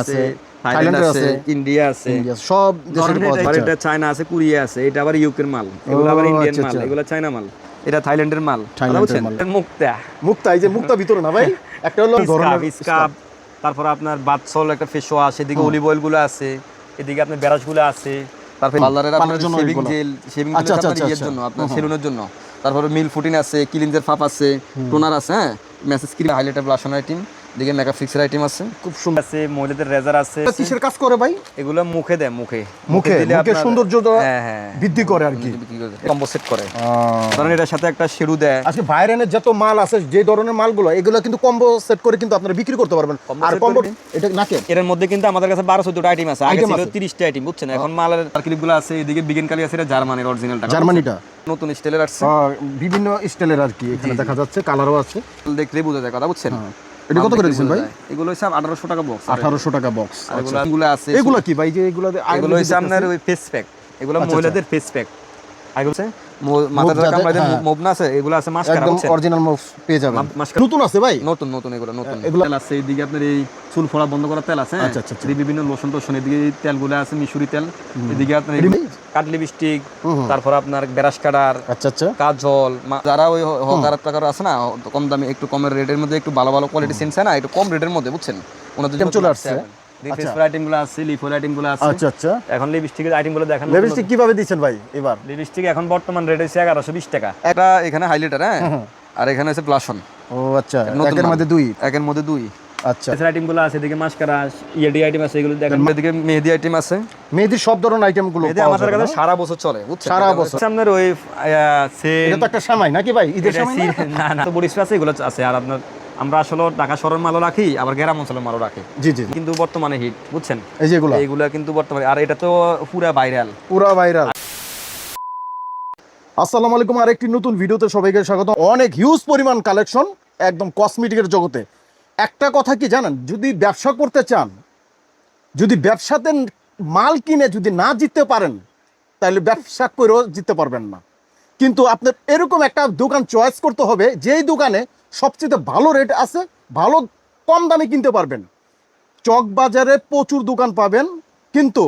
আছে, থাইল্যান্ড আছে, ইন্ডিয়া আছে, সব দেশের পাওয়া যায়। এটা চায়না আছে, কোরিয়া আছে, এটা আবার ইউকের মাল, এগুলো আবার ইন্ডিয়ান মাল, এগুলো চায়না মাল, এটা থাইল্যান্ডের মাল, বুঝছেন? মুক্তা মুক্তা, এই যে মুক্তা ভিতরে না ভাই, একটা হলো ধরনের স্কাব, তারপর আপনার বাথসল একটা ফেস ওয়াশ, এদিকে অলিভ অয়েল গুলো আছে, এদিকে আপনার ব্রাশ গুলো আছে, তারপর পার্লারের আপনার শেভিং জেল, শেভিং জেল আপনার ইয়ের জন্য, আপনার সেলুনের জন্য, তারপর মিল ফুটিন আছে, ক্লিনজার ফাপ আছে, টোনার আছে, হ্যাঁ, মেসেজ ক্রিম, হাইলাইটার, ব্লাশন আইটেম, দিকে মেকআপ ফিক্সার আইটেম আছে, খুব সুন্দর আছে, মহিলাদের রেজার আছে। কিসের কাজ করে ভাই? এগুলো মুখে দেয়, মুখে দিলে আপনার সৌন্দর্য বৃদ্ধি করে আর কি, কম্বো সেট করে। কারণ এটার সাথে একটা শেরু দেয়। আজকে বাইরের যত মাল আছে, যে ধরনের মালগুলো, এগুলো কিন্তু কম্বো সেট করে কিন্তু আপনারা বিক্রি করতে পারবেন। আর কম্বো এটা নাকে এর মধ্যে কিন্তু আমাদের কাছে 12-14টা আইটেম আছে, আগে ছিল 30টা আইটেম, বুঝছেন? এখন মালের ক্লিপগুলো আছে, এদিকে বিগিন কালি আছে, এটা জার্মানির অরিজিনালটা, জার্মানিটা নতুন স্টাইলের আছে, বিভিন্ন স্টাইলের আর কি, এখানে দেখা যাচ্ছে কালারও আছে, দেখলেই বোঝা যায় কথা, বুঝছেন? এটা কত করে দিচ্ছেন ভাই? এগুলো হচ্ছে 1800 টাকা বক্স, 1800 টাকা বক্স। আর এগুলো আছে, এগুলো কি ভাই? যে এগুলো হচ্ছে আপনার ওই ফেস প্যাক, এগুলো মহিলাদের ফেস প্যাক, আর হচ্ছে মাথার কামড়াতে মুভ না আছে, এগুলো আছে মাস্কারা, একদম অরিজিনাল মুভ পেয়ে যাবেন। নতুন আছে ভাই, নতুন এগুলো নতুন তেল আছে, এইদিকে আপনার এই চুল ফোড়া বন্ধ করার তেল আছে, আচ্ছা আচ্ছা, বিভিন্ন লোশন টোশন, এদিকে তেলগুলো আছে, মিশুরি তেল, এদিকে আপনার কাট লিপস্টিক, তারপর আপনার ব্রাশ কাটার, আচ্ছা আচ্ছা, কাজল, যারা ওই হকার টাকার আছে না, কম দামে, একটু কমের রেটের মধ্যে, একটু ভালো ভালো কোয়ালিটি সেন্স হয় না, একটু কম রেটের মধ্যে, বুঝছেন? ওনাদের জন্য চলে আসছে রিফ্রেশার আইটেমগুলো আছে, লিফোর আইটেমগুলো আছে। আচ্ছা আচ্ছা, এখন লিপস্টিকের আইটেমগুলো দেখেন। লিপস্টিক কিভাবে দিচ্ছেন ভাই এবার? লিপস্টিক এখন বর্তমান রেট হচ্ছে 1120 টাকা। এটা এখানে হাইলাইটার, হ্যাঁ, আর এখানে আছে ব্লাশন। ও আচ্ছা, একের মধ্যে দুই, একের মধ্যে দুই। আচ্ছা, এই আইটেমগুলো আছে, এদিকে মাস্কারা, ইএডি আইটেম আছে, এগুলো দেখেন। এদিকে মেহেদি আইটেম আছে, মেহেদির সব ধরনের আইটেমগুলো মেহেদি আমাদের কাছে সারা বছর চলে, বুঝছেন? সারা বছর। আপনার ওই এটা তো একটা সময় নাকি ভাই, ঈদের সময় না, তো বডি স্প্রে আছে, এগুলো আছে। আর আপনার আমরা আসলে ঢাকা শহরের মালও রাখি, আবার গ্রাম অঞ্চলের মালও রাখি। জি জি, কিন্তু বর্তমানে হিট, বুঝছেন? এই যেগুলো, এইগুলা কিন্তু বর্তমানে, আর এটা তো পুরা ভাইরাল। আসসালামু আলাইকুম, আরেকটি নতুন ভিডিওতে সবাইকে স্বাগত। অনেক হিউজ পরিমাণ কালেকশন একদম কসমেটিকের জগতে। একটা কথা কি জানেন, যদি ব্যবসা করতে চান, যদি ব্যবসাতে মাল কিনে যদি না জিততে পারেন, তাহলে ব্যবসা করেও জিততে পারবেন না। কিন্তু আপনার এরকম একটা দোকান চয়েস করতে হবে, যেই দোকানে সবচেয়ে ভালো রেট আছে, ভালো কম দামে কিনতে পারবেন। চক বাজারে প্রচুর দোকান পাবেন, কিন্তু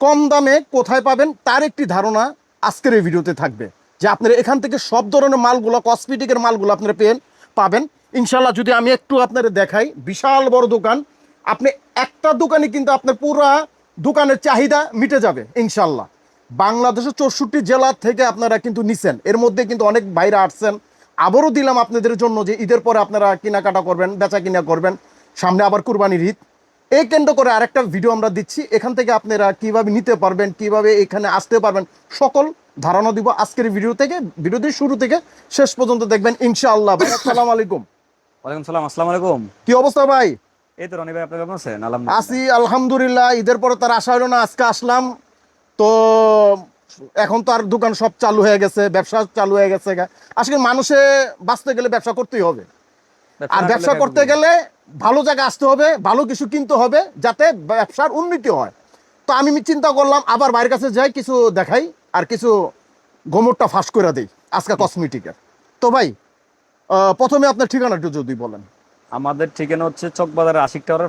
কম দামে কোথায় পাবেন তার একটি ধারণা আজকের এই ভিডিওতে থাকবে। যে আপনারা এখান থেকে সব ধরনের মালগুলো, কসমেটিকের মালগুলো আপনারা পাবেন ইনশাল্লাহ। যদি আমি একটু আপনারা দেখাই, বিশাল বড় দোকান, আপনি একটা দোকানে কিন্তু আপনার পুরা দোকানের চাহিদা মিটে যাবে ইনশাল্লাহ। বাংলাদেশের 64 জেলা থেকে আপনারা কিন্তু নিছেন, এর মধ্যে কিন্তু অনেক বাইরে আসছেন। আবারও দিলাম আপনাদের জন্য যে ঈদের পরে আপনারা কেনাকাটা করবেন, বেচা কিনা করবেন, সামনে আবার কুরবানির ঈদ। এই কেন্দ্র করে আরেকটা ভিডিও আমরা দিচ্ছি, এখান থেকে আপনারা কিভাবে নিতে পারবেন, কিভাবে এখানে আসতে পারবেন, সকল ধারণা দিব আজকের ভিডিও থেকে। ভিডিওটি শুরু থেকে শেষ পর্যন্ত দেখবেন ইনশাআল্লাহ। ভাই আসসালামু আলাইকুম। ওয়ালাইকুম সালাম, আসসালামু আলাইকুম। কি অবস্থা ভাই? এই তো রনি ভাই, আপনি কেমন আছেন? আছি আলহামদুলিল্লাহ। ঈদের পরে তার আশা হলো না, আজকে আসলাম। তো এখন তো আর দোকান সব চালু হয়ে গেছে, ব্যবসা চালু হয়ে গেছে। আসলে মানুষে বাঁচতে গেলে ব্যবসা করতেই হবে, আর ব্যবসা করতে গেলে ভালো জায়গায় আসতে হবে, ভালো কিছু কিনতে হবে, যাতে ব্যবসার উন্নতি হয়। তো আমি চিন্তা করলাম আবার বাইরের কাছে যাই, কিছু দেখাই আর কিছু গোমরটা ফাঁস করে দেই আজকে কসমেটিকের। তো ভাই প্রথমে আপনার ঠিকানাটা যদি বলেন। আমাদের ঠিকানা হচ্ছে চকবাজার আশিক টাওয়ার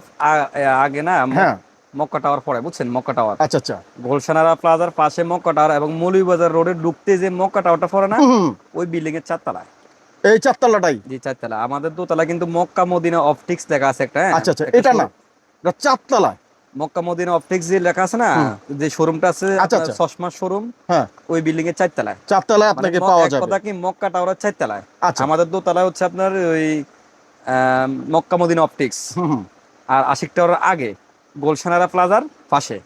আগে, না, হ্যাঁ, মক্কা টাওয়ার পরে, বুঝছেন? মক্কা টাওয়ার, আচ্ছা আচ্ছা, গোলশানারা প্লাজার পাশে মক্কা টাওয়ার, এবং মৌলভীবাজার রোডে ঢুকতে যে মক্কা টাওয়ারটা পড়ে না, ওই বিল্ডিং এর 4 তলায়। এই 4 তলাটাই? জি, 4 তলা। আমাদের 2 তলা কিন্তু মক্কা মদিনা অপটিক্স লেখা আছে একটা। আচ্ছা আচ্ছা, এটা না, এটা 4 তলায় মক্কা মদিনা অপটিক্স যে লেখা আছে না, যে শোরুমটা আছে, চশমা শোরুম, হ্যাঁ, ওই বিল্ডিং এর 4 তলায়। 4 তলায় আপনাকে পাওয়া যাবে। কথা কি, মক্কা টাওয়ারের 4 তলায়। আমাদের 2 তলায় হচ্ছে আপনার ওই মক্কা মদিনা অপটিক্স, আর আশিক টাওয়ারের আগে গোলশানারা প্লাজার পাশে,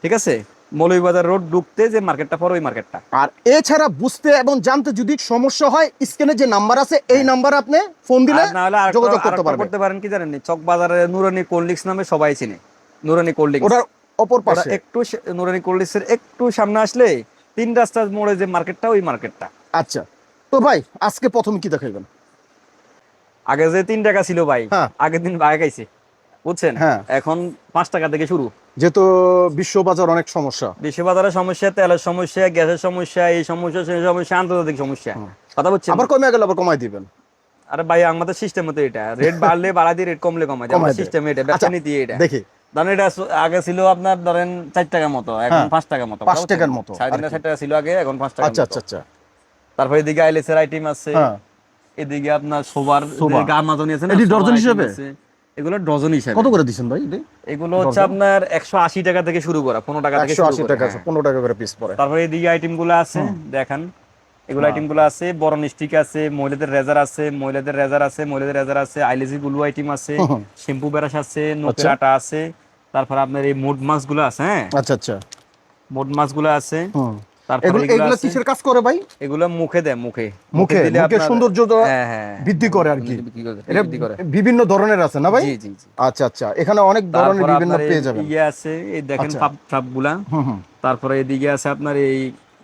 ঠিক আছে? মৌলভীবাজার রোড ঢুকতে যে মার্কেটটা পড়ে, ওই মার্কেটটা। আর এছাড়া বুঝতে এবং জানতে যদি সমস্যা হয়, স্ক্রিনে যে নাম্বার আছে, এই নাম্বারে আপনি ফোন দিলে যোগাযোগ করতে পারবেন। কি জানেন, চক বাজারে নুরানি কোল্ড ড্রিঙ্কস নামে সবাই চিনে। নুরানি কোল্ড ড্রিঙ্কস, ওটার অপর পাশে একটু নুরানি কোল্ড ড্রিঙ্কসের একটু সামনে আসলে 3 রাস্তার মোড়ে যে মার্কেটটা, ওই মার্কেটটা। আচ্ছা, তো ভাই আজকে প্রথম কি দেখাইবেন? আগে যে 3 টাকা ছিল ভাই, আগের দিন ভাই খাইছে, বুঝছেন? এখন 5 টাকা থেকে শুরু। যেহেতু বিশ্ববাজার অনেক সমস্যা, বিশ্ববাজারের সমস্যা, তেলের সমস্যা, গ্যাসের সমস্যা, এই সমস্যা, সেই সমস্যা, আন্তর্জাতিক সমস্যা, কথা বলছেন। আবার কমে গেলে আবার কমাই দিবেন। আরে ভাই আমাদের সিস্টেম মতো এটা, রেট বাড়লে বাড়া দিয়ে, রেট কমলে কমায়, আমার সিস্টেম এটা, ব্যবসা নীতি এটা। দেখি ধরেন এটা আগে ছিল আপনার ধরেন 4 টাকার মতো, এখন 5 টাকার মতো, 5 টাকার মতো, 3.5 টাকা ছিল আগে, এখন 5 টাকা। আচ্ছা আচ্ছা আচ্ছা। তারপরে এদিকে আইলেস এর আইটেম আছে, হ্যাঁ এদিকে আপনার সোবার গামাজনি আছে না, এটি ডজন হিসেবে? এগুলো ডজন হিসেবে। কত করে দিবেন ভাই এটি? এগুলো হচ্ছে আপনার 180 টাকা থেকে শুরু করা, 15 টাকা থেকে শুরু 180 করা, টাকা, 15 টাকা করে পিস পড়ে। তারপরে এদিকে আইটেম গুলো আছে দেখেন, এগুলো আইটেম গুলো আছে, বড় স্টিক আছে, মহিলাদের রেজার আছে, মহিলাদের রেজার আছে, আইলেজি গুলো আইটেম আছে, শ্যাম্পু ব্রাশ আছে, নখের আটা আছে, তারপর আপনার এই মোড মাস্ক গুলো আছে। হ্যাঁ আচ্ছা আচ্ছা, মোড মাস্ক গুলো আছে। এগুলো কিসের কাজ করে ভাই? এগুলো মুখে দেয়, মুখে দিলে মুখের সৌন্দর্য বৃদ্ধি করে আর কি। এটা বিভিন্ন ধরনের আছে না ভাই? জি জি জি। আচ্ছা আচ্ছা, এখানে অনেক ধরনের বিভিন্ন পেয়ে যাবেন। ইয়ে আছে, এই দেখেন পাপ গুলা। তারপরে এদিকে আছে আপনার এই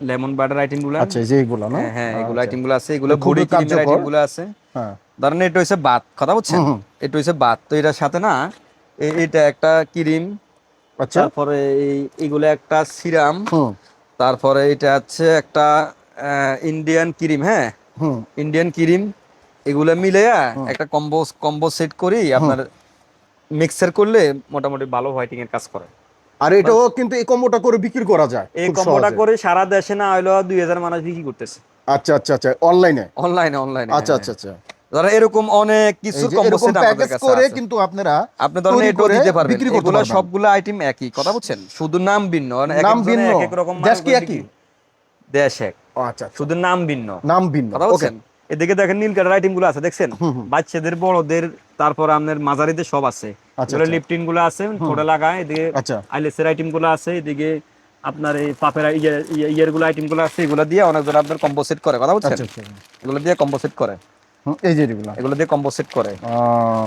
লেমন বাটার আইটেম গুলা। আচ্ছা, এই যে এগুলো না? হ্যাঁ এগুলো আইটেম গুলো আছে, এগুলো বডি ক্রিমের আইটেম গুলো আছে। হ্যাঁ ধরেন এটা হইছে বাত, কথা বুঝছেন, এটা হইছে বাত, তো এটার সাথে না এটা একটা ক্রিম, আচ্ছা, তারপরে এইগুলো একটা সিরাম, তারপরে এটা হচ্ছে একটা ইন্ডিয়ান ক্রিম। হ্যাঁ ইন্ডিয়ান ক্রিম, এগুলো মিলে একটা কম্বো সেট করি, আপনার মিক্সার করলে মোটামুটি ভালো হোয়াইটিং এর কাজ করে। আর এটাও কিন্তু এই কম্বোটা করে বিক্রি করা যায়, এই কম্বোটা করে সারা দেশে না হইলো 2000 মানুষ বিক্রি করতেছে। আচ্ছা আচ্ছা আচ্ছা, অনলাইনে? অনলাইনে। আচ্ছা আচ্ছা আচ্ছা। ধরেন এরকম অনেক কিছু কম্বো সেট আমাদের কাছে করে আছে, কিন্তু আপনারা আপনি ধরেন এটাও দিতে পারবেন। এগুলো সবগুলো আইটেম একই, কথা বুঝছেন, শুধু নাম ভিন্ন, এক এক রকম, দেশ কি একই? দেশ এক, আচ্ছা, শুধু নাম ভিন্ন, কথা ওকে। বুঝছেন। এদিকে দেখেন নীল কালার আইটেম গুলো আছে, দেখছেন, বাচ্চাদের, বড়দের, তারপর আপনার মাঝারিদের সব আছে। এগুলো লিপটিন গুলো আছে, ঠোঁটে লাগায়। এদিকে আইলেসের আইটেম গুলো আছে, এদিকে আপনার এই পাপের ইয়ার গুলো আইটেম গুলো আছে, এগুলো দিয়ে অনেক জন আপনার কম্বো সেট করে, কথা বুঝছেন, এগুলো দিয়ে কম্বো সেট করে, এই যে এগুলো দিয়ে কম্বো সেট করে।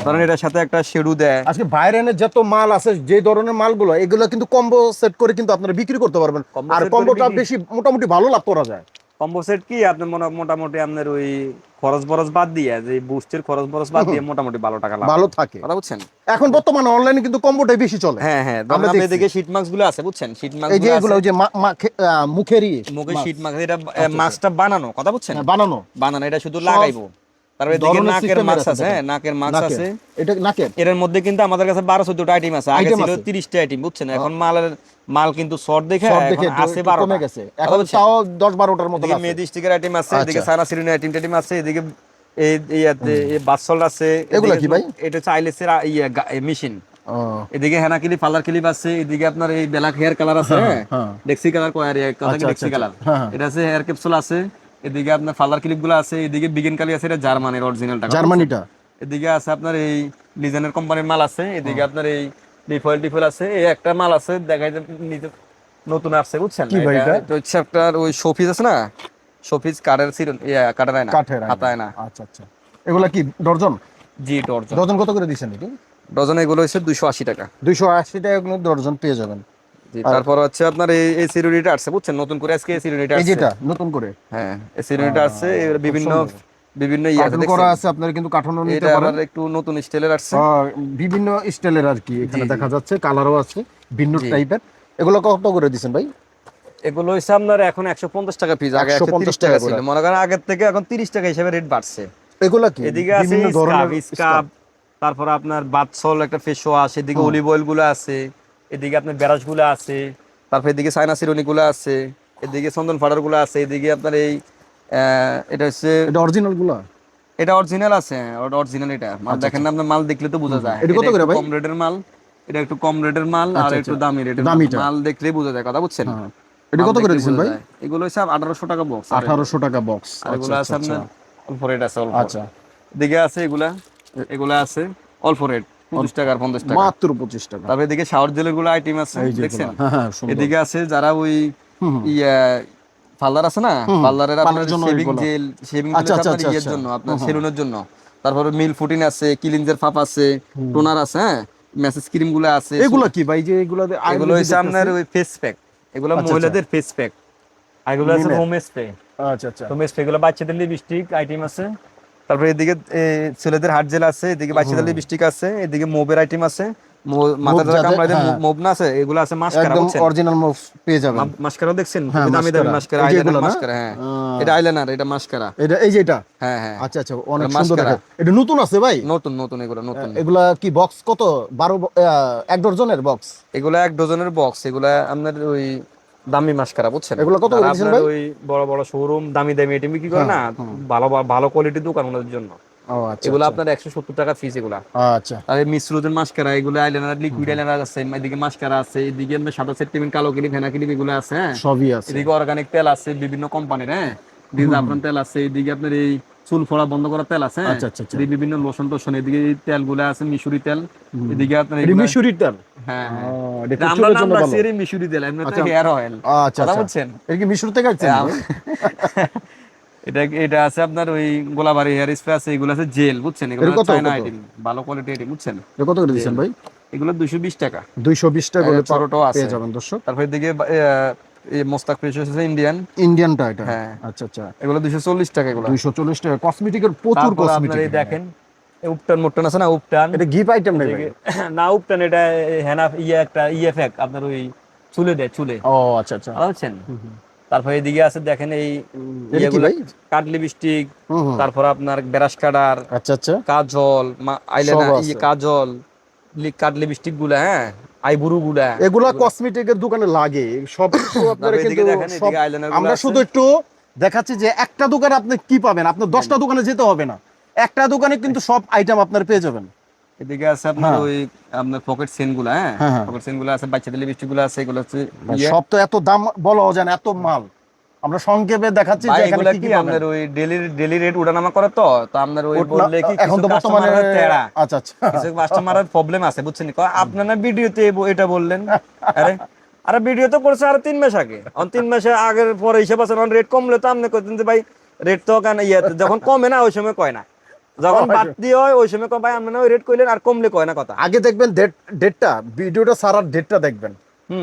ধরেন এটার সাথে একটা শেডু দেয়। আজকে বাইরের যত মাল আছে, যে ধরনের মালগুলো, এগুলো কিন্তু কম্বো সেট করে কিন্তু আপনারা বিক্রি করতে পারবেন, আর কম্বোটা বেশি মোটামুটি ভালো লাভ করা যায়। কম্বো সেট কি আপনার মোটামুটি আপনার ওই খরচ বরচ বাদ দিয়ে, যে বুস্টের খরচ বরচ বাদ দিয়ে মোটামুটি ভালো টাকা লাভ, ভালো থাকে, কথা বুঝছেন। এখন বর্তমানে অনলাইনে কিন্তু কম্বোটাই বেশি চলে। হ্যাঁ আমরা এদিকে শীট মাস্ক গুলো আছে, বুঝছেন, শীট মাস্ক এই যে এগুলো, ওই যে মুখে শীট মাস্ক, এটা মাস্কটা বানানো, কথা বুঝছেন, বানানো, এটা শুধু লাগাইবো। তারপরে এদিকে নাকের মাস্ক আছে, নাকের মাস্ক আছে, এটা নাকের, এর মধ্যে কিন্তু আমাদের কাছে 12-14টা আইটেম আছে, আগে ছিল 30টা আইটেম, বুঝছেন। এখন মাল কিন্তু শর্ট দেখে আছে 12 কমে গেছে, এখন তাও 10-12টার মতো আছে। মেহেদি স্টিকের আইটেম আছে, এদিকে সানা সিরিনের আইটেম আছে, এদিকে এই বাসল আছে। এগুলা কি ভাই? এটা চাইলেসের মেশিন। এদিকে হেনা ক্লিপ, পার্লার ক্লিপ আছে, এদিকে আপনার এই ব্ল্যাক হেয়ার কালার আছে, ডেক্সি কালার ডেক্সি কালার, এটা আছে হেয়ার ক্যাপসুল আছে। এদিকে আপনার পার্লার ক্লিপ গুলো আছে, এদিকে বিগিন কালি আছে, এটা জার্মানির অরিজিনালটা, জার্মানিটা। এদিকে আছে আপনার এই লিজেনের কোম্পানির মাল আছে, এদিকে আপনার এই ডিফল আছে, এই একটা মাল আছে দেখাই নতুন আসছে, বুঝছেন। এটা হচ্ছে আপনার ওই শোপিস আছে না, শোপিস কাঠের সিরন, কাঠের আয়না, হাতা আয়না। আচ্ছা আচ্ছা, এগুলা কি ডজন? জি ডজন। ডজন কত করে দিচ্ছেন এটি? ডজন এগুলো হচ্ছে 280 টাকা। 280 টাকা এগুলো ডজন পেয়ে যাবেন। তারপর হচ্ছে আপনার এই সিরুনিটা আসছে, বুঝছেন, নতুন করে আজকে এই সিরুনিটা আসছে, এই যেটা নতুন করে, হ্যাঁ এই সিরুনিটা আসছে, বিভিন্ন কার্টুন করা আছে, আপনারা কিন্তু কার্টুনও নিতে পারেন। এটা একটু নতুন স্টাইলের আসছে, বিভিন্ন স্টাইলের আর কি, এখানে দেখা যাচ্ছে কালারও আছে ভিন্ন টাইপের। এগুলো কত করে দিবেন ভাই? এগুলো হইছে আপনার এখন 150 টাকা পিস, আগে 130 টাকা ছিল, মনে করেন আগের থেকে এখন 30 টাকা হিসেবে রেট বাড়ছে। এগুলো কি এদিকে আছে স্কাব, তারপর আপনার বাথসল একটা ফেস ওয়াশ, এদিকে অলিভ অয়েল গুলো আছে, এদিকে আপনার ব্রাশ গুলো আছে, তারপর এদিকে সাইনা সিরনি গুলো আছে, এদিকে চন্দন পাউডার গুলো আছে, এদিকে আপনার এই এটা হচ্ছে, এটা অরিজিনাল গুলো, এটা অরিজিনাল আছে, অরিজিনাল। এটা মাল দেখেন না, আপনার মাল দেখলে তো বোঝা যায়। এটা কত করে ভাই? কম রেটের মাল, এটা একটু কম রেটের মাল, আর একটু দামি রেটের মাল দেখলেই বোঝা যায়, কথা বুঝছেন। এটা কত করে দিবেন ভাই? এগুলো হচ্ছে 1800 টাকা বক্স, 1800 টাকা বক্স। আর এগুলো আছে আপনার অল্প রেট আছে, অল্প। আচ্ছা, এদিকে আছে এগুলা আছে অল্প রেট, 25 টাকা আর 50 টাকা, মাত্র 25 টাকা। তবে এদিকে শাওয়ার জেলের গুলো আইটেম আছে, দেখছেন। এদিকে আছে যারা ওই পার্লার আছে না, পার্লারের আপনার শেভিং জেল, শেভিং জেল আপনার ইয়ের জন্য, আপনার সেলুনের জন্য। তারপরে মিল ফুটিন আছে, ক্লিনজার ফাপ আছে, টোনার আছে, হ্যাঁ মেসেজ ক্রিম গুলো আছে। এগুলো কি ভাই? যে এগুলো হইছে আপনার ওই ফেস প্যাক, এগুলো মহিলাদের ফেস প্যাক, এগুলো আছে হোম স্প্রে। আচ্ছা আচ্ছা, হোম স্প্রে গুলো, বাচ্চাদের লিপস্টিক আইটেম আছে, তারপরে এদিকে ছেলেদের হার্ট জেল আছে, এদিকে বাচ্চাদের লিপস্টিক আছে, এদিকে মোবের আইটেম আছে, মাথা মুভ যাতে, কামড়ায় হ্যাঁ। মুভ না আছে, এগুলো আছে মাস্কারা, একদম বুঝছেন? অরিজিনাল মুভ পেয়ে যাবেন। মাস্কারা দেখছেন, হ্যাঁ, দামি দামি মাস্কারা, এই যে আইলাইনার এগুলো না? মাস্কারা, হ্যাঁ। এটা আইলাইনার, এটা মাস্কারা। এই যে এটা, হ্যাঁ হ্যাঁ, আচ্ছা আচ্ছা, অনেক এটা সুন্দর মাস্কারা। দেখে। এটা নতুন আছে ভাই? নতুন নতুন, এগুলো নতুন। এগুলা কি বক্স কত? এক ডজনের বক্স? এগুলা 1 ডজনের বক্স, এগুলা আপনার ওই দামি মাস্কারা, বুঝছেন? এগুলা কত করে যারা দিচ্ছেন আপনার ভাই? ওই বড় বড় শোরুম দামি দামি আইটেম বিক্রি করে না, ভালো ভালো কোয়ালিটির দোকান, ওনাদের জন্য ও আচ্ছা এগুলো আচ্ছা। আপনার 170 টাকা ফিস এগুলা। আচ্ছা আর এই মিশ্রদের মাস্কারা, এগুলো আইলাইনার, লিকুইড আইলাইনার আছে, এদিকে মাস্কারা আছে, এদিকে আপনার সাদা সেটমেন্ট, কালো ক্লিপ, হেনা ক্লিপ, এগুলো আছে, হ্যাঁ। সবই আছে। এদিকে অর্গানিক তেল আছে বিভিন্ন কোম্পানির, হ্যাঁ। এদিকে জাফরান তেল আছে, এদিকে আপনার এই চুল ফোড়া বন্ধ করা তেল আছে, হ্যাঁ। আচ্ছা আচ্ছা আচ্ছা। এদিকে বিভিন্ন লোশন টোশন, এদিকে এই তেলগুলো আছে, মিশুরি তেল, এদিকে আপনার এটা মিশরির তেল? হ্যাঁ হ্যাঁ, এটা আমরা চুলের নাম জন্য রাখছি ভালো। এর মিশুরি তেল, এমনি তো আচ্ছা। হেয়ার অয়েল, আচ্ছা কথা আচ্ছা, বুঝছেন? এটা কি মিশর থেকে আসছে? এটা এটা আছে আপনার ওই গোলাবাড়ি হেয়ার স্প্রে আছে, এগুলো আছে জেল, বুঝছেন? এগুলো এটা কত চায়না কত? আইটেম, ভালো কোয়ালিটি আইটেম, বুঝছেন? এটা কত করে দিচ্ছেন ভাই? এগুলো 220 টাকা। 220 টাকা করে ছোটটাও আছে, পেয়ে যাবেন দর্শক। তারপর এদিকে এই মোস্তাক ফ্রেশ আছে ইন্ডিয়ান, ইন্ডিয়ানটা এটা? হ্যাঁ। আচ্ছা আচ্ছা, এগুলো 240 টাকা এগুলো। 240 টাকা। কসমেটিকের প্রচুর তারপর আপনার কসমেটিক। এই দেখেন উপটান মোটন আছে না, উপটান, এটা গিফট আইটেম নেই ভাই? না উপটান এটা হেনা একটা ইএফেক্ট আপনার ওই চুলে দেয়, চুলে, ও আচ্ছা আচ্ছা। বুঝছেন? তারপর এদিকে আছে দেখেন এই এটা কি ইয়েগুলো, ভাই? কাট লিপস্টিক, হুম হুম। তারপর আপনার ব্রাশ কাটার, আচ্ছা আচ্ছা, কাজল, আইলাইনার, সব আছে। কাজল, কাট লিপস্টিক গুলা, হ্যাঁ, আইব্রু গুলা, এগুলা কসমেটিকের দোকানে লাগে সব তো আপনারা, তারপর এদিকে কিন্তু দেখেন, সব এদিকে আইলাইনার গুলো আমরা আছে। শুধু একটু দেখাচ্ছি যে একটা দোকানে আপনি কি পাবেন, আপনার 10টা দোকানে যেতে হবে না, একটা দোকানে কিন্তু সব আইটেম আপনার পেয়ে যাবেন। এদিকে আছে আপনার হ্যাঁ। ওই আপনার পকেট সেন গুলা, হ্যাঁ, হ্যাঁ, হ্যাঁ। পকেট সেন গুলা আছে, বাচ্চাদের লিপস্টিক গুলো আছে, এগুলো হচ্ছে ইয়ে। সব তো এত দাম বলাও যায় না, এত মাল আমরা সংক্ষেপে দেখাচ্ছি ভাই যে এখানে এগুলা কি কি কি পাবেন। আপনার ওই ডেলি রেট উঠানামা করে, তো তো আপনার ওই বললে কি এখন কিছু তো বর্তমানে কাস্টমারের তেড়া, আচ্ছা আচ্ছা, কিছু কাস্টমারের প্রবলেম আছে, বুঝছেন? আপনার না ভিডিওতে এটা বললেন, আরে আরে ভিডিও তো করছে আর 3 মাস আগে, 3 মাসে আগের পরে হিসাব আছে, রেট কমলে তো আপনি কইতেন যে ভাই রেট তো কেন যখন কমে না ওই সময় কয় না, যখন বাড়তি হয় ওই সময় কয় ভাই আপনি না ওই রেট কইলেন, আর কমলে কয় না কথা। আগে দেখবেন ডেটটা, ভিডিওটা সারার ডেটটা দেখবেন,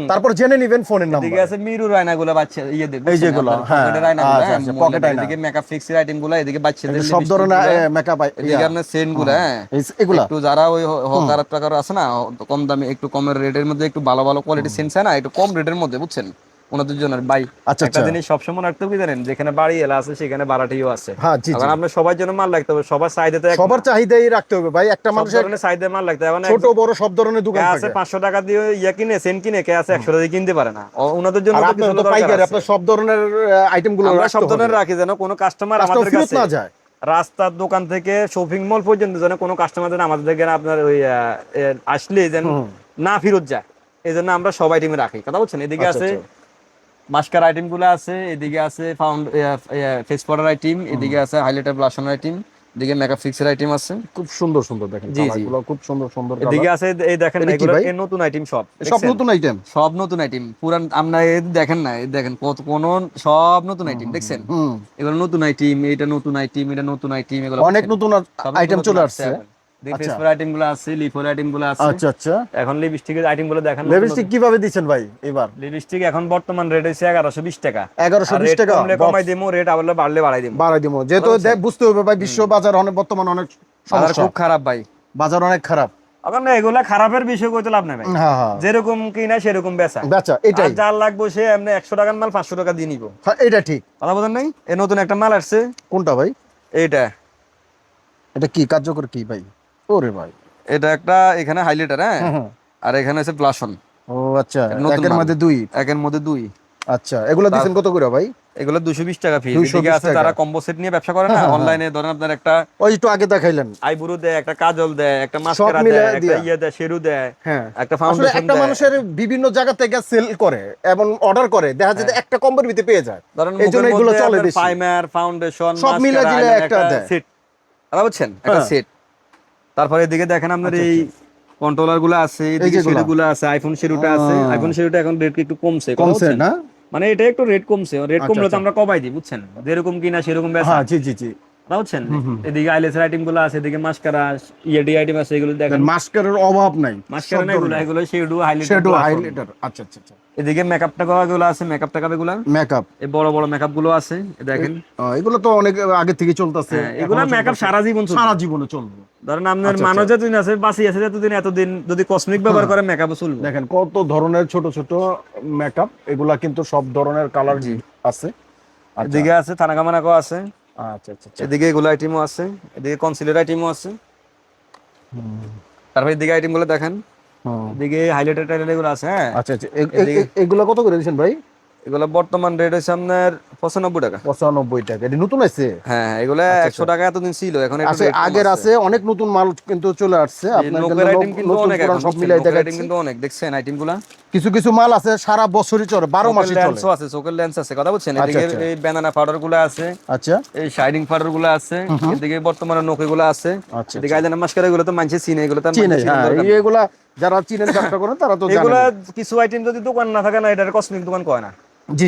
তারপর জেনে নেবেন ফোনের নাম্বার। এদিকে আছে মিরু রায়না গুলো, বাচ্চা ইয়ে দেব, এই যেগুলো, হ্যাঁ, পকেটের আয়না গুলো, আচ্ছা, আচ্ছা, পকেট আয়না। এদিকে মেকআপ ফিক্সের আইটেম গুলো, এদিকে বাচ্চাদের সব ধরনের মেকআপ, এদিকে আপনার সেন গুলো, হ্যাঁ, এগুলা একটু যারা ওই হকার টাকার আছে না, কম দামে একটু কমের রেটের মধ্যে একটু ভালো ভালো কোয়ালিটি সেন্স হয় না, একটু কম রেটের মধ্যে, বুঝছেন? ওনাদের জন্য ভাই আচ্ছা একটা আচ্ছা, জিনিস সবসময় রাখতে হবে, জানেন? যেখানে বাড়ি এলা আছে সেখানে বাড়াটিও আছে। হ্যাঁ জি জি, এখন আপনার সবার জন্য মাল রাখতে হবে, সবার চাহিদাতে সবার চাহিদাই রাখতে হবে ভাই, একটা সব মানুষের ধরনের চাহিদা মাল রাখতে হবে। ছোট বড় সব ধরনের দোকান আছে থাকে। 500 টাকা দিয়ে ইয়া কিনে সেন কিনে, কে আছে 100 টাকা দিয়ে কিনতে পারে না, ওনাদের জন্য আর তো আপনার কিছু তো দরকার পাইকারি, আছে। আপনার সব ধরনের আইটেম গুলো আমরা রাখতে সব হবে, ধরনের রাখি যেন কোনো কাস্টমার কাস্টমার আমাদের ফেরত কাছে না যায়। রাস্তার দোকান থেকে শপিং মল পর্যন্ত যেন কোনো কাস্টমার যেন আমাদের থেকে আপনার ওই আসলে যেন না ফেরত যায়, এই জন্য আমরা সব আইটেমে রাখি, কথা বলছেন? এদিকে আচ্ছা, আছে আচ্ছা। মাস্কার আইটেম গুলো আছে, এদিকে আছে ফেস পাউডার আইটেম, এদিকে আছে হাইলাইটার ব্লাশন আইটেম, এদিকে মেকআপ ফিক্সের আইটেম আছে, খুব সুন্দর সুন্দর দেখেন, জি, জি। কালারগুলো খুব সুন্দর সুন্দর এদিকে কালার। আছে এই দেখেন এটা কি এগুলো ভাই? এই নতুন আইটেম সব, সব দেখছেন? নতুন আইটেম, সব নতুন আইটেম, পুরান আমরা এই দেখেন না, এই দেখেন কত কোন সব নতুন আইটেম, দেখছেন? এগুলো নতুন আইটেম, এটা নতুন আইটেম, এটা নতুন আইটেম, এগুলো অনেক নতুন আইটেম চলে আসছে। ফেসফর আইটেম গুলো আছে, লিফোর আইটেম গুলো আছে। আচ্ছা আচ্ছা, এখন লিপস্টিকের আইটেম গুলো দেখেন। লিপস্টিক কিভাবে দিচ্ছেন ভাই এবার? লিপস্টিক এখন বর্তমান রেট হইছে 1120 টাকা। 1120 টাকা কমলে কমাই দিমু, রেট আবার বাড়লে বাড়াই দিমু, বাড়াই দিমু, যেহেতু বুঝতে হবে ভাই বিশ্ব বাজার অনেক বর্তমান অনেক বাজার সমস্যা, খুব খারাপ ভাই, বাজার অনেক খারাপ। এখন না এগুলা খারাপের বিষয় কইতে লাভ নাই ভাই, হ্যাঁ হ্যাঁ, যেরকম কিনা সেরকম বেচা, বেচা এটাই। আর যার লাগবে সে এমনি 100 টাকার মাল 500 টাকা দিয়ে নিব, হ্যাঁ এটা ঠিক। কথা বলেন নাই? এই নতুন একটা মাল আসছে, কোনটা ভাই? এইটা এটা কি কার্যকর কি ভাই? ওরে ভাই, এটা একটা এখানে হাইলাইটার, হ্যাঁ, আর এখানে আছে ব্লাশন। ও আচ্ছা, নতুন একের মাল। মধ্যে দুই? একের মধ্যে দুই। আচ্ছা, এগুলো দিবেন কত করে ভাই? এগুলো 220 টাকা ফিস। 220 এদিকে আছে টাকা। যারা কম্বো সেট নিয়ে ব্যবসা করে না, অনলাইনে ধরেন আপনার একটা ওই একটু আগে দেখাইলেন, আইব্রু দেয়, একটা কাজল দেয়, একটা মাস্কারা মিলায় দেয়, একটা দিয়া। ইয়ে দেয়, শেরু দেয়, হ্যাঁ একটা আসলে ফাউন্ডেশন একটা দেয়। মানুষের বিভিন্ন জায়গা থেকে সেল করে এবং অর্ডার করে, দেখা যায় যে একটা কম্বোর ভিতরে পেয়ে যায়, ধরেন এই জন্য মুখের এগুলো মধ্যে চলে আপনার বেশি। প্রাইমার, ফাউন্ডেশন, সব মিলে মাস্কারা, দিলে আইলাইনার, একটা একটা দেয়। সেট, কথা বুঝছেন? একটা সেট। তারপরে এদিকে দেখেন আপনার এই কন্ট্রোলার গুলো আছে, এদিকে যেগুলা। শেরু গুলো আছে, আইফোন শেরুটা আছে, আইফোন শেরুটা এখন রেট একটু কমছে, কথা কমছে বুঝছেন? না? মানে এটা একটু রেট কমছে, রেট কমলে তো আমরা কমাই দিই, বুঝছেন? যেরকম কিনা সেরকম বেচা। হ্যাঁ জি জি জি, বুঝছেন। এদিকে আইলেসের আইটেম গুলো আছে, এদিকে মাস্কারা ইএডি আইটেম আছে, এগুলো দেখেন। মাস্কারার অভাব নাই, মাস্কারা নাই, এগুলো শ্যাডো শ্যাডো হাইলাইটার। হাইলাইটার, আচ্ছা আচ্ছা আচ্ছা। এদিকে মেকআপ টাকা গুলো আছে, মেকআপ টাকা এগুলো, মেকআপ এই বড় বড় মেকআপ গুলো আছে দেখেন। এগুলো তো অনেক আগে থেকে চলতেছে, এগুলো মেকআপ সারা জীবন চলবে, সারা জীবনে চলবে। ধরেন আপনার মানুষ যতদিন আছে, বাঁচি আছে যতদিন, এতদিন যদি কসমেটিক ব্যবহার করে মেকআপও চলবে। দেখেন কত ধরনের ছোট ছোট মেকআপ, এগুলা কিন্তু সব ধরনের কালার আছে। এদিকে আছে থানাকামানাকো আছে, আচ্ছা আচ্ছা। এদিকে এগুলো আইটেমও আছে, এদিকে কনসিলার আইটেমও আছে। তারপর এদিকে আইটেম গুলো দেখেন, এদিকে হাইলাইটার টাইলার এগুলো আছে। হ্যাঁ আচ্ছা আচ্ছা। এগুলো কত করে দিচ্ছেন ভাই? এগুলো বর্তমান রেট হচ্ছে আপনার 95 টাকা। 95 টাকা। এটা নতুন আছে? হ্যাঁ, এগুলো 100 টাকা এতদিন ছিল, এখন একটু আছে, আগের আছে, অনেক নতুন মাল কিন্তু চলে আসছে। আপনার আইটেম কিন্তু অনেক, সব মিলাই আইটেম কিন্তু অনেক দেখছেন আইটেমগুলো। কিছু কিছু মাল আছে সারা বছরই চলে, 12 মাসই চলে। লেন্সও আছে, চোখের লেন্স আছে, কথা বলছেন। এদিকে এই ব্যানানা পাউডার গুলো আছে, আচ্ছা, এই শাইনিং পাউডার গুলো আছে, এদিকে বর্তমানে নোকে গুলো আছে, এদিকে আইলাইনার মাস্কারা গুলো তো মানছে চিনে, এগুলো তো চিনে। হ্যাঁ, এগুলা যারা চিনেন ব্যবসা করেন তারা তো জানেন। এগুলা কিছু আইটেম যদি দোকান না থাকে না, এটা কসমেটিক দোকান কয় না,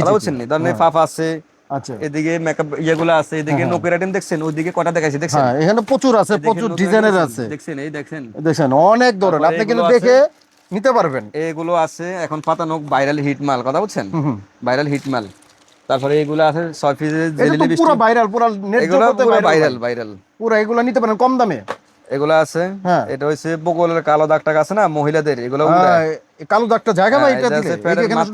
কথা বলছেন। ধরেন ফাফা আছে, আচ্ছা, এদিকে মেকআপ ইয়েগুলো আছে, এদিকে নোকের আইটেম দেখছেন, ওইদিকে কটা দেখাইছি দেখছেন। হ্যাঁ, এখানে প্রচুর আছে, প্রচুর ডিজাইনের আছে দেখছেন, এই দেখছেন অনেক ধরনের, আপনি কিন্তু দেখে নিতে পারবেন। এগুলো আছে এখন পাতা নখ ভাইরাল হিট মাল, কথা বলছেন, ভাইরাল হিট মাল। তারপরে এগুলো আছে 6 পিসের জেলি লিপস্টিক, পুরো ভাইরাল, পুরো নেট জগতে ভাইরাল পুরো। এগুলো নিতে পারেন কম দামে। এগুলো আছে, এটা হইছে বগলের কালো দাগ টাগ আছে না মহিলাদের, এগুলো কালো দাগটা জায়গা ভাই, এটা দিলে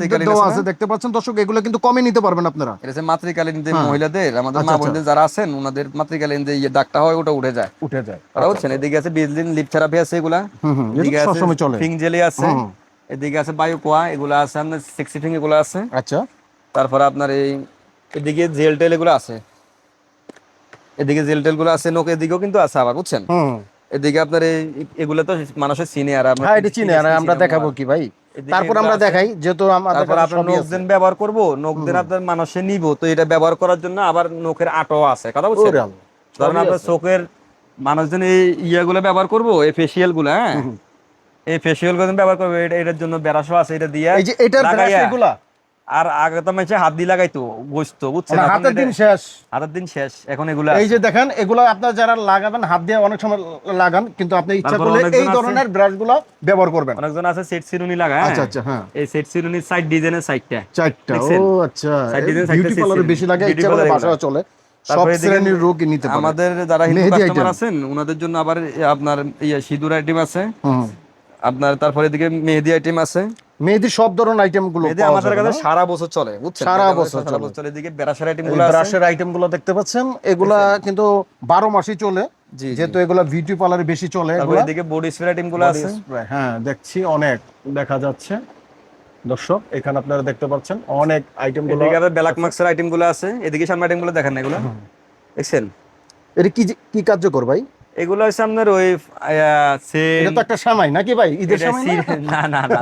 এখানে দেওয়া আছে, দেখতে পাচ্ছেন দর্শক। এগুলো কিন্তু কমে নিতে পারবেন আপনারা। এটা হচ্ছে মাতৃকালীন যে মহিলাদের, আমাদের মা বোনদের যারা আছেন, ওনাদের মাতৃকালীন যে দাগটা হয় ওটা উঠে যায়। কথা বলছেন। এদিকে আছে বেজলিন লিপ থেরাপি আছে, এগুলা। এদিকে আছে ফিং জেলি আছে, এদিকে আছে বায়োকোয়া, এগুলা আছে আপনার সেক্সি ফিং, এগুলো আছে। আচ্ছা, তারপর আপনার এদিকে জেল টেল এগুলো আছে, এদিকে জেল টেল গুলো আছে, নোক এদিকেও কিন্তু আছে আবার, বুঝছেন। এদিকে আপনার এগুলো তো মানুষের চিনে, আর আমরা দেখাবো কি ভাই, তারপর আমরা দেখাই, যেহেতু আমাদের নখ দেন ব্যবহার করবো, নখ দেন আপনার মানুষে নিব, তো এটা ব্যবহার করার জন্য আবার নখের আটো আছে, কথা বলছেন। ধরেন আপনার চোখের মানুষজন এই ইয়েগুলো ব্যবহার করবো, এই ফেসিয়াল গুলো, হ্যাঁ, এই ফেসিয়াল গুলো ব্যবহার করবো, এটার জন্য বেরাসও আছে, এটা দিয়ে আর আগে তো মানুষ হাত দিয়ে লাগাইতো, বসতো, বুঝছেন। হাতের দিন শেষ এখন এগুলো। এই যে দেখেন, এগুলো আপনার যারা লাগাবেন হাত দিয়ে অনেক সময় লাগান, কিন্তু আপনি ইচ্ছা করলে এই ধরনের ব্রাশ গুলো ব্যবহার করবেন। অনেকজন আছে সেট সিরুনি লাগায়। আচ্ছা আচ্ছা, হ্যাঁ, এই সেট সিরুনির সাইড ডিজাইনের চারটা। ও আচ্ছা, বিউটি পার্লারে বেশি লাগে, ইচ্ছা করলে বাসায় চলে। সব শ্রেণীর রোগ নিতে পারে। আমাদের যারা হিন্দু কাস্টমার আছেন, ওনাদের জন্য আবার আপনার সিঁদুর আইটেম আছে আপনার। তারপরে এদিকে মেহেদি আইটেম আছে, মেহেদি সব ধরনের আইটেম গুলো আমাদের কাছে সারা বছর চলে, বুঝছেন, সারা বছর চলে। এদিকে ব্রাশের আইটেম গুলো আছে, ব্রাশের আইটেম গুলো দেখতে পাচ্ছেন, এগুলা কিন্তু 12 মাসই চলে, যেহেতু এগুলা বিউটি পার্লারে বেশি চলে। এদিকে বডি স্প্রে আইটেম গুলো আছে, হ্যাঁ, দেখছি অনেক দেখা যাচ্ছে দর্শক, এখানে আপনারা দেখতে পাচ্ছেন অনেক আইটেম গুলো। এদিকে আবার ব্ল্যাক মার্কসের আইটেম গুলো আছে, এদিকে সামনে আইটেম গুলো দেখেন না, এগুলো দেখছেন। এটা কি কার্যকর ভাই? এগুলো হচ্ছে আপনার ওই এটা তো একটা সামাই নাকি ভাই, ঈদের সামাই না? না না,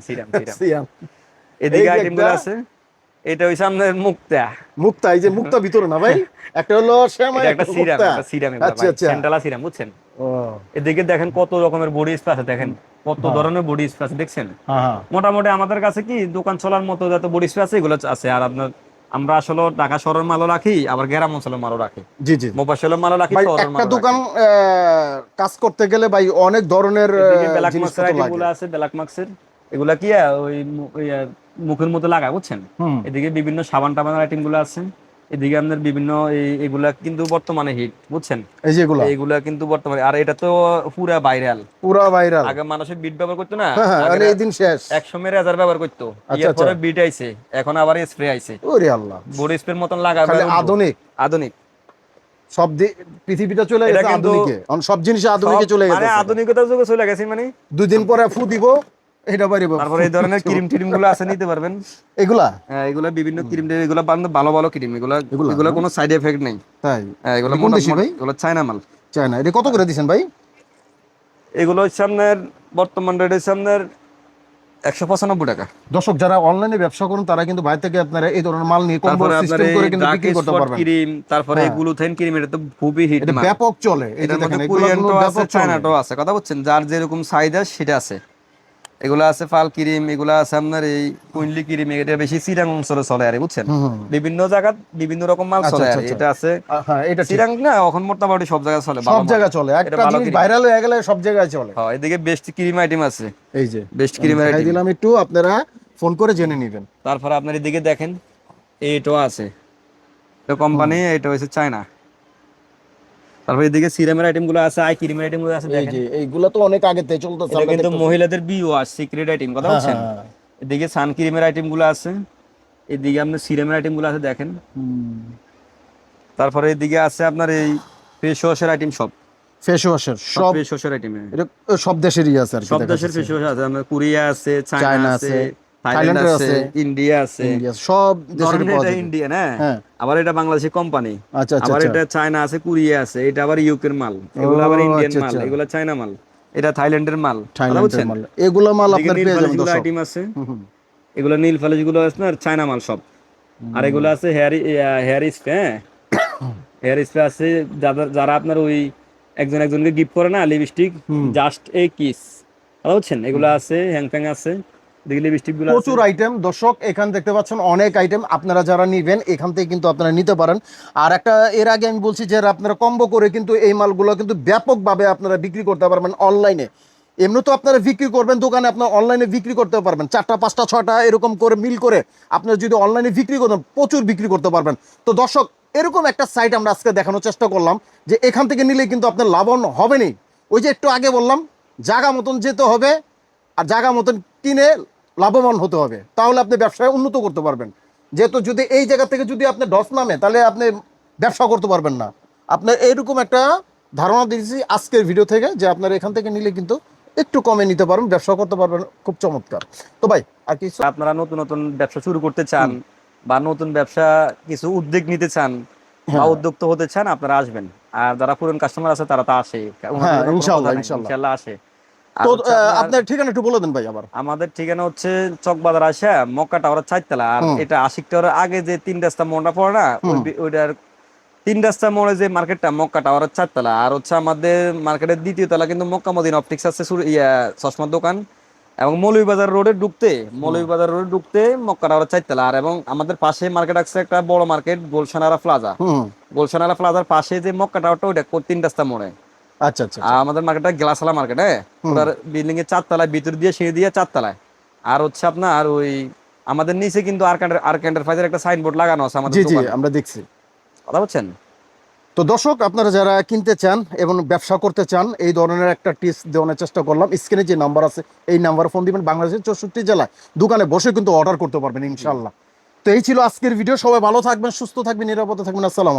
সিরাম। এদিকে আইটেম গুলো আছে, এটা হইছে আপনার মুক্তা। এই যে মুক্তা ভিতরে না ভাই, একটা হলো সামাই, একটা সিরাম, আচ্ছা আচ্ছা, সেন্টালা সিরাম, বুঝছেন। এদিকে দেখেন কত রকমের বডি স্প্রে আছে, দেখেন কত ধরনের বডি স্প্রে আছে, দেখছেন। মোটামুটি আমাদের কাছে কি দোকান চলার মতো যত বডি স্প্রে আছে এগুলো আছে। আর আপনার আমরা আসলে ঢাকা শহরের মালও রাখি, আবার গ্রাম অঞ্চলের মালও রাখি, জি মোবাইলের মালও রাখি। একটা দোকান কাজ করতে গেলে ভাই অনেক ধরনের জিনিসপত্র আছে। ব্ল্যাক মার্কসের এগুলা কি ওই মুখের মতো লাগায়, বুঝছেন। এদিকে বিভিন্ন সাবান টাবানের আইটেম গুলো আছে, এদিকে আপনার বিভিন্ন এগুলা কিন্তু বর্তমানে হিট, বুঝছেন। এই যে এগুলা কিন্তু বর্তমানে, আর এটা তো পুরা ভাইরাল। আগে মানুষের বিট ব্যবহার করতো না, এই দিন শেষ, 100 মেরে 1000 ব্যবহার করতো, এরপরে বিট আইছে, এখন আবার স্প্রে আইছে। ওরে আল্লাহ, বডি স্প্রের মতন লাগাবে, আধুনিক সব পৃথিবীটা চলে গেছে আধুনিকে, সব জিনিস আধুনিকে চলে গেছে, মানে আধুনিকতার যুগে চলে গেছে। মানে 2 দিন পরে ফু দিব, এটা পারিব। তারপরে এই ধরনের ক্রিম টিম গুলো আছে, নিতে পারবেন এগুলা। হ্যাঁ, এগুলা বিভিন্ন ক্রিম, এগুলা ভালো ভালো ক্রিম, এগুলা কোনো সাইড এফেক্ট নাই। তাই এগুলা এগুলো চায়না মাল। এটা কত করে দিবেন ভাই? এগুলো হচ্ছে আপনার বর্তমান রেট হচ্ছে আপনার 195 টাকা। দর্শক যারা অনলাইনে ব্যবসা করেন তারা কিন্তু বাইরে থেকে আপনারা এই ধরনের মাল নিয়ে কম্বো সিস্টেম করে কিন্তু বিক্রি করতে পারবেন। ক্রিম, তারপরে গ্লুটেন ক্রিম, এটা তো খুবই হিট মাল, এটা ব্যাপক চলে। এই যে দেখেন, এগুলো ব্যাপক চায়নাটো আছে, কথা বলছেন। যার যেরকম চাহিদা সেটা আছে। এগুলো আছে ফাল ক্রিম, এগুলো আছে আপনার এই কুইনলি ক্রিম, এটা বেশি চিরাং অঞ্চলে চলে আর বুঝছেন, বিভিন্ন জায়গা বিভিন্ন রকম মাল চলে আর এটা আছে। হ্যাঁ এটা চিরাং না এখন মোটামুটি সব জায়গায় চলে, সব জায়গায় চলে, একটা জিনিস ভাইরাল হয়ে গেলে সব জায়গায় চলে। হ্যাঁ এদিকে বেস্ট ক্রিম আইটেম আছে, এই যে বেস্ট ক্রিম দেখাই আইটেম দিলাম, একটু আপনারা ফোন করে জেনে নেবেন। তারপর আপনার এদিকে দেখেন এইটাও আছে, এটা কোম্পানি, এটা হচ্ছে চায়না। তারপর এদিকে সিরামের আইটেম গুলো আছে, আই ক্রিমের আইটেম গুলো আছে এই দেখেন, যে এইগুলো তো অনেক আগে থেকে চলতেছে, এটা কিন্তু মহিলাদের বি ওয়াশ সিক্রেট আইটেম, কথা বলছেন। এদিকে সান ক্রিমের আইটেম গুলো আছে, এদিকে আপনার সিরামের আইটেম গুলো আছে দেখেন। তারপরে এদিকে আছে আপনার এই ফেস ওয়াশের আইটেম, সব ফেস ওয়াশের সব ফেস ওয়াশের আইটেম, এটা সব দেশেরই আছে আর কি, সব দেশের ফেস ওয়াশ আছে, আপনার কোরিয়া আছে, চায়না আছে, থাইল্যান্ড আছে, ইন্ডিয়া আছে, সব দেশের পাওয়া যায়। ইন্ডিয়ান, হ্যাঁ আবার এটা বাংলাদেশি কোম্পানি, আচ্ছা আচ্ছা, আবার এটা চায়না আছে, কোরিয়া আছে, এটা আবার ইউকের মাল, এগুলো আবার ইন্ডিয়ান মাল, এগুলো চায়না মাল, এটা থাইল্যান্ডের মাল, থাইল্যান্ডের মাল, এগুলো মাল আপনার পেয়ে যাবেন দর্শক। আইটেম আছে, এগুলো নীল ফালিশ গুলো আছে না চায়না মাল সব। আর এগুলো আছে হেয়ার স্প্রে, হেয়ার স্প্রে আছে যারা আপনার ওই একজন একজনকে গিফট করে না লিপস্টিক, জাস্ট এ কিস, বুঝছেন, এগুলো আছে, হ্যাংফ্যাং আছে, দেখি লিপস্টিক গুলো আছে, প্রচুর আইটেম দর্শক এখানে দেখতে পাচ্ছেন, অনেক আইটেম। আপনারা যারা নিবেন এখান থেকে কিন্তু আপনারা নিতে পারেন। আর একটা এর আগে আমি বলছি যে আপনারা কম্বো করে কিন্তু এই মালগুলো কিন্তু ব্যাপকভাবে আপনারা বিক্রি করতে পারবেন অনলাইনে। এমনি তো আপনারা বিক্রি করবেন দোকানে, আপনার অনলাইনে বিক্রি করতে পারবেন, 4টা 5টা 6টা এরকম করে মিল করে আপনারা যদি অনলাইনে বিক্রি করেন প্রচুর বিক্রি করতে পারবেন। তো দর্শক এরকম একটা সাইট আমরা আজকে দেখানোর চেষ্টা করলাম যে এখান থেকে নিলে কিন্তু আপনার লাভবান হবেনই। ওই যে একটু আগে বললাম জায়গা মতন যেতে হবে, আর জায়গা মতন কিনে লাভবান হতে হবে, তাহলে আপনি ব্যবসায় উন্নত করতে পারবেন। যেহেতু যদি এই জায়গা থেকে যদি আপনি ডস নামে তাহলে আপনি ব্যবসা করতে পারবেন না। আপনার এইরকম একটা ধারণা দিয়েছি আজকের ভিডিও থেকে যে আপনারা এখান থেকে নিলে কিন্তু একটু কমে নিতে পারবেন, ব্যবসা করতে পারবেন, খুব চমৎকার। তো ভাই আর কিছু আপনারা নতুন নতুন ব্যবসা শুরু করতে চান বা নতুন ব্যবসা কিছু উদ্যোগ নিতে চান বা উদ্যোক্তা হতে চান, আপনারা আসবেন। আর যারা পুরনো কাস্টমার আছে তারা তো আসে, ইনশাআল্লাহ আসে। তো আপনার ঠিকানা একটু বলে দেন ভাই আবার। আমাদের ঠিকানা হচ্ছে চকবাজার আসা মক্কা টাওয়ারের 4তলা, আর এটা আশিক টাওয়ারের আগে যে 3 রাস্তা মোড়টা পড়ে না, ওইটার 3 রাস্তা মোড়ে যে মার্কেটটা মক্কা টাওয়ারের 4তলা। আর হচ্ছে আমাদের মার্কেটের 2য় তলা কিন্তু মক্কা মদিনা অপটিক্স আছে, চশমার দোকান। এবং মৌলভীবাজার রোডে ঢুকতে মক্কা টাওয়ারের 4তলা। আর এবং আমাদের পাশে মার্কেট আছে একটা বড় মার্কেট, গুলশানারা প্লাজা। গুলশানারা প্লাজার পাশে যে মক্কা টাওয়ারটা, ওইটা 3 রাস্তা মোড়ে। আচ্ছা আচ্ছা, আমাদের মার্কেটটা গ্লাসওয়ালা মার্কেট, হ্যাঁ ওটার বিল্ডিং এর 4তলায়, ভিতর দিয়ে সিঁড়ি দিয়ে 4তলায়। আর হচ্ছে আপনার ওই আমাদের নিচে কিন্তু আরকান্ডার ফাইজার একটা সাইনবোর্ড লাগানো আছে আমাদের দোকানে, জি আমরা দেখছি, কথা বলছেন। তো দর্শক আপনারা যারা কিনতে চান এবং ব্যবসা করতে চান, এই ধরনের একটা টিপস দেওয়ার চেষ্টা করলাম। স্ক্রিনে যে নাম্বার আছে এই নাম্বারে ফোন দিবেন, বাংলাদেশের 64 জেলায় দোকানে বসে কিন্তু অর্ডার করতে পারবেন ইনশাআল্লাহ। তো এই ছিল আজকের ভিডিও। সবাই ভালো থাকবেন, সুস্থ থাকবেন, নিরাপদে থাকবেন। আসসালাম।